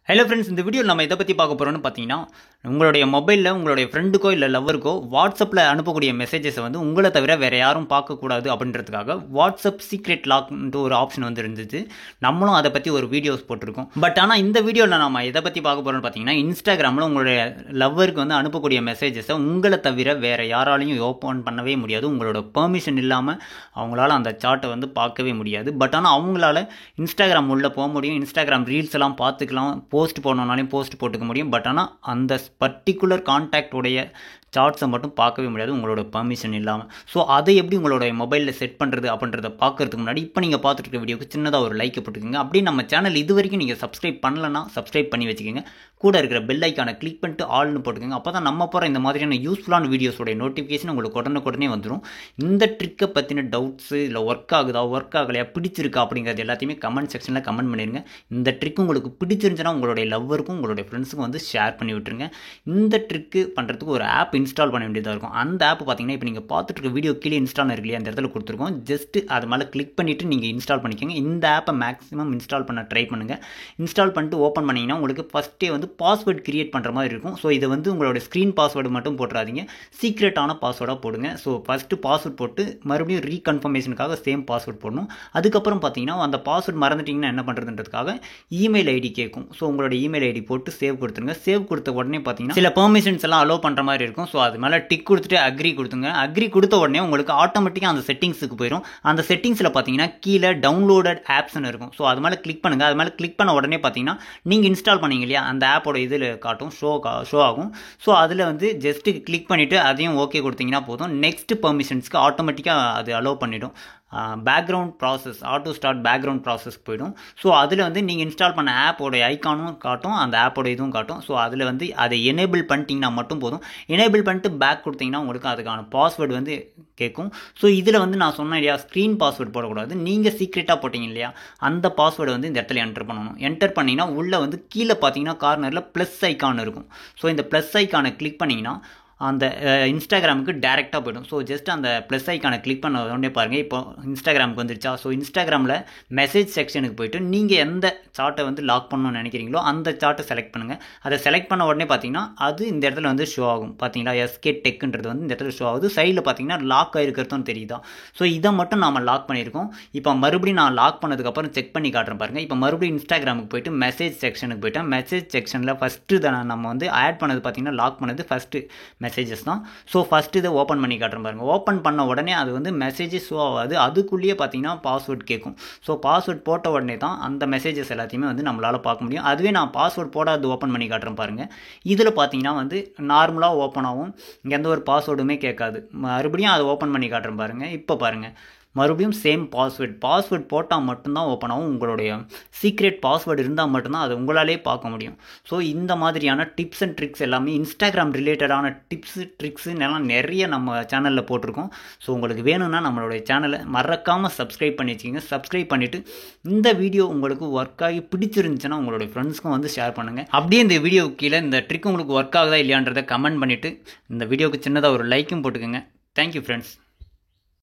Hello friends, இந்த வீடியோவில் நம்ம இதை பற்றி பார்க்க போகிறோம்னு பார்த்தீங்கன்னா, உங்களுடைய மொபைலில் உங்களுடைய ஃப்ரெண்டுக்கோ இல்லை லவ்வருக்கோ வாட்ஸ்அப்பில் அனுப்பக்கூடிய மெசேஜஸை வந்து உங்களை தவிர வேறு யாரும் பார்க்கக்கூடாது அப்படின்றதுக்காக வாட்ஸ்அப் சீக்ரெட் லாக்ன்ட்டு ஒரு ஆப்ஷன் வந்து இருந்துச்சு. நம்மளும் அதை பற்றி ஒரு வீடியோஸ் போட்டிருக்கோம். பட் ஆனால் இந்த வீடியோவில் நம்ம எதை பற்றி பார்க்க போகிறோம்னு பார்த்தீங்கன்னா, இன்ஸ்டாகிராமில் உங்களுடைய லவ்வருக்கு வந்து அனுப்பக்கூடிய மெசேஜஸை உங்களை தவிர வேறு யாராலையும் ஓப்பன் பண்ணவே முடியாது. உங்களோட பெர்மிஷன் இல்லாமல் அவங்களால அந்த சார்ட்டை வந்து பார்க்கவே முடியாது. பட் ஆனால் அவங்களால இன்ஸ்டாகிராம் உள்ளே போக முடியும். இன்ஸ்டாகிராம் ரீல்ஸ் எல்லாம் பார்த்துக்கலாம். போஸ்ட் போடணுன்னாலையும் போஸ்ட் போட்டுக்க முடியும். பட் ஆனால் அந்த பர்டிகுலர் கான்டாக்டுடைய சார்ட்ஸை மட்டும் பார்க்கவே முடியாது உங்களோட பர்மிஷன் இல்லாமல். ஸோ அதை எப்படி உங்களோட மொபைலில் செட் பண்ணுறது அப்படின்றத பார்க்கறதுக்கு முன்னாடி இப்போ நீங்கள் பார்த்துட்டு இருக்க வீடியோக்கு சின்னதாக ஒரு லைக் போட்டுக்கோங்க. அப்படி நம்ம சேனல் இது வரைக்கும் நீங்கள் சப்ஸ்கிரைப் பண்ணலன்னா சப்ஸ்கிரைப் பண்ணி வச்சுக்கோங்க. கூட இருக்கிற பெல் ஐக்கானை கிளிக் பண்ணிட்டு ஆல்னு போட்டுக்கோங்க. அப்போ தான் நம்ம போகிற இந்த மாதிரியான யூஸ்ஃபுல்லான வீடியோஸோடைய நோட்டிஃபிகேஷன் உங்களுக்கு உடனே வந்துடும். இந்த ட்ரிக்கை பற்றின டவுட்ஸு இல்லை ஒர்க் ஆகுதா ஒர்க் ஆகலையா பிடிச்சிருக்கா அப்படிங்கிறது எல்லாத்தையுமே கமெண்ட் செக்ஷனில் கமெண்ட் பண்ணிடுங்க. இந்த ட்ரிக் உங்களுக்கு பிடிச்சிருந்துச்சுன்னா உங்களுடைய லவ்வருக்கும் உங்களுடைய ஃப்ரெண்ட்ஸுக்கும் வந்து ஷேர் பண்ணி விட்டுருங்க. இந்த ட்ரிக்கு பண்ணுறதுக்கு ஒரு ஆப் இன்ஸ்டால் பண்ண வேண்டியதாக இருக்கும். அந்த ஆப் பார்த்தீங்கன்னா இப்போ நீங்கள் பார்த்துட்டு இருக்க வீடியோ கீழே இன்ஸ்டால் இருக்கு இல்லையா, அந்த இடத்துல கொடுத்துருக்கோம். ஜஸ்ட் அது மேலே கிளிக் பண்ணிவிட்டு நீங்கள் இன்ஸ்டால் பண்ணிக்கோங்க. இந்த ஆப்பை மேக்ஸிமம் இன்ஸ்டால் பண்ண ட்ரை பண்ணுங்கள். இன்ஸ்டால் பண்ணிட்டு ஓப்பன் பண்ணிங்கன்னா உங்களுக்கு ஃபஸ்ட்டே வந்து பாஸ்வேர்டு கிரியேட் பண்ணுற மாதிரி இருக்கும். ஸோ இதை வந்து உங்களோட ஸ்க்ரீன் பாஸ்வேர்டு மட்டும் போட்டுறாதீங்க, சீக்ரெட்டான பாஸ்வேர்டாக போடுங்க. ஸோ ஃபஸ்ட்டு பாஸ்வேர்ட் போட்டு மறுபடியும் ரீகன்ஃபர்மேஷனுக்காக சேம் பாஸ்வேர்ட் போடணும். அதுக்கப்புறம் பார்த்தீங்கன்னா அந்த பாஸ்வேர்ட் மறந்துட்டிங்கன்னா என்ன பண்ணுறதுன்றதுக்காக இமெயில் ஐடி கேட்கும். ஸோ உங்களோட இமெயில் ஐடி போட்டு சேவ் கொடுத்துருங்க. சேவ் கொடுத்த உடனே பார்த்தீங்கன்னா சில பெர்மிஷன்ஸ் எல்லாம் அலோவ் பண்ணுற மாதிரி இருக்கும். ஸோ அது மேலே டிக் கொடுத்துட்டு அக்ரி கொடுத்துங்க. அக்ரி கொடுத்த உடனே உங்களுக்கு ஆட்டோமேட்டிக்காக அந்த செட்டிங்ஸுக்கு போயிடும். அந்த செட்டிங்ஸில் பார்த்தீங்கன்னா கீழே டவுன்லோடட் ஆப்ஸ்னு இருக்கும். ஸோ அது மேலே கிளிக் பண்ணுங்கள். அது மேலே கிளிக் பண்ண உடனே பார்த்தீங்கன்னா நீங்கள் இன்ஸ்டால் பண்ணீங்க இல்லையா, அந்த ஆப்போட இதில் காட்டும், ஷோ ஆகும். ஸோ அதில் வந்து ஜஸ்ட்டு கிளிக் பண்ணிவிட்டு அதையும் ஓகே கொடுத்தீங்கன்னா போதும். நெக்ஸ்ட் பெர்மிஷன்ஸ்க்கு ஆட்டோமேட்டிக்காக அது அலோவ் பண்ணிவிடும். Background process, auto start background process போயிடும். ஸோ அதில் வந்து நீங்கள் இன்ஸ்டால் பண்ண ஆப்போட ஐக்கானும் காட்டும், அந்த ஆப்போட இதுவும் காட்டும். ஸோ அதில் வந்து அதை எனேபிள் பண்ணிட்டீங்கன்னா மட்டும் போதும். எனேபிள் பண்ணிட்டு பேக் கொடுத்தீங்கன்னா உங்களுக்கு அதுக்கான பாஸ்வேர்டு வந்து கேட்கும். ஸோ இதில் வந்து நான் சொன்னேன் இல்லையா, ஸ்க்ரீன் பாஸ்வேர்டு போடக்கூடாது. நீங்கள் சீக்ரெட்டாக போட்டிங்க இல்லையா, அந்த பாஸ்வேர்டு வந்து இந்த இடத்துல என்டர் பண்ணணும். என்டர் பண்ணிங்கன்னா உள்ளே வந்து கீழே பார்த்தீங்கன்னா கார்னரில் ப்ளஸ் ஐக்கான் இருக்கும். ஸோ இந்த ப்ளஸ் ஐக்கானை கிளிக் பண்ணிங்கன்னா அந்த இன்ஸ்டாகிராமுக்கு டேரெக்டாக போய்டும். ஸோ ஜஸ்ட் அந்த ப்ளஸ் ஐக்கானை கிளிக் பண்ண உடனே பாருங்கள், இப்போ இன்ஸ்டாகிராமுக்கு வந்துருச்சா. ஸோ இன்ஸ்டாகிராமில் மெசேஜ் செக்ஷனுக்கு போய்ட்டு நீங்கள் எந்த சார்ட்டை வந்து லாக் பண்ணணும்னு நினைக்கிறீங்களோ அந்த சார்ட்டை செலக்ட் பண்ணுங்கள். அதை செலக்ட் பண்ண உடனே பார்த்தீங்கன்னா அது இந்த இடத்துல வந்து ஷோ ஆகும். பார்த்தீங்களா, எஸ்கே டெக்குன்றது வந்து இந்த இடத்துல ஷோ ஆகுது. சைடில் பார்த்தீங்கன்னா லாக் ஆகிருக்கிறதும் தெரியுதா. ஸோ இதை மட்டும் நாம் லாக் பண்ணியிருக்கோம். இப்போ மறுபடியும் நான் லாக் பண்ணதுக்கப்புறம் செக் பண்ணி காட்டுறேன் பாருங்கள். இப்போ மறுபடியும் இன்ஸ்டாகிராமுக்கு போய்ட்டு மெசேஜ் செக்ஷனுக்கு போய்ட்டேன். மெசேஜ் செக்ஷனில் ஃபஸ்ட்டு தான் நம்ம வந்து ஆட் பண்ணது பார்த்தீங்கன்னா லாக் பண்ணது ஃபஸ்ட்டு மெசேஜஸ் தான். ஸோ ஃபஸ்ட்டு இதை ஓப்பன் பண்ணி காட்டுறேன் பாருங்கள். ஓப்பன் பண்ண உடனே அது வந்து மெசேஜஸ் ஷோ ஆகாது, அதுக்குள்ளேயே பார்த்தீங்கன்னா பாஸ்வேர்ட் கேட்கும். ஸோ பாஸ்வேர்ட் போட்ட உடனே தான் அந்த மெசேஜஸ் எல்லாத்தையுமே வந்து நம்மளால் பார்க்க முடியும். அதுவே நான் பாஸ்வேர்ட் போடாது ஓப்பன் பண்ணி காட்டுறேன் பாருங்கள். இதில் பார்த்தீங்கன்னா வந்து நார்மலாக ஓப்பன் ஆகும், எந்த ஒரு பாஸ்வேர்டுமே கேட்காது. மறுபடியும் அதை ஓப்பன் பண்ணி காட்டுறேன் பாருங்கள். இப்போ பாருங்கள், மறுபடியும் சேம் பாஸ்வேர்ட் போட்டால் மட்டும்தான் ஓப்பன் ஆகும். உங்களுடைய சீக்ரெட் பாஸ்வேர்டு இருந்தால் மட்டும்தான் அதை உங்களாலே பார்க்க முடியும். ஸோ இந்த மாதிரியான டிப்ஸ் அண்ட் ட்ரிக்ஸ் எல்லாமே இன்ஸ்டாகிராம் ரிலேட்டடான டிப்ஸு ட்ரிக்ஸுன்னெல்லாம் நிறைய நம்ம சேனலில் போட்டிருக்கோம். ஸோ உங்களுக்கு வேணும்னா நம்மளுடைய சேனலை மறக்காமல் சப்ஸ்கிரைப் பண்ணி வச்சுக்கோங்க. சப்ஸ்கிரைப் பண்ணிவிட்டு இந்த வீடியோ உங்களுக்கு ஒர்க் ஆகி பிடிச்சிருந்துச்சுன்னா உங்களுடைய ஃப்ரெண்ட்ஸ்க்கும் வந்து ஷேர் பண்ணுங்கள். அப்படியே இந்த வீடியோவுக்கு கீழே இந்த ட்ரிக் உங்களுக்கு ஒர்க் ஆகுதா இல்லையான்றதை கமெண்ட் பண்ணிவிட்டு இந்த வீடியோவுக்கு சின்னதாக ஒரு லைக்கும் போட்டுக்கோங்க. Thank you friends.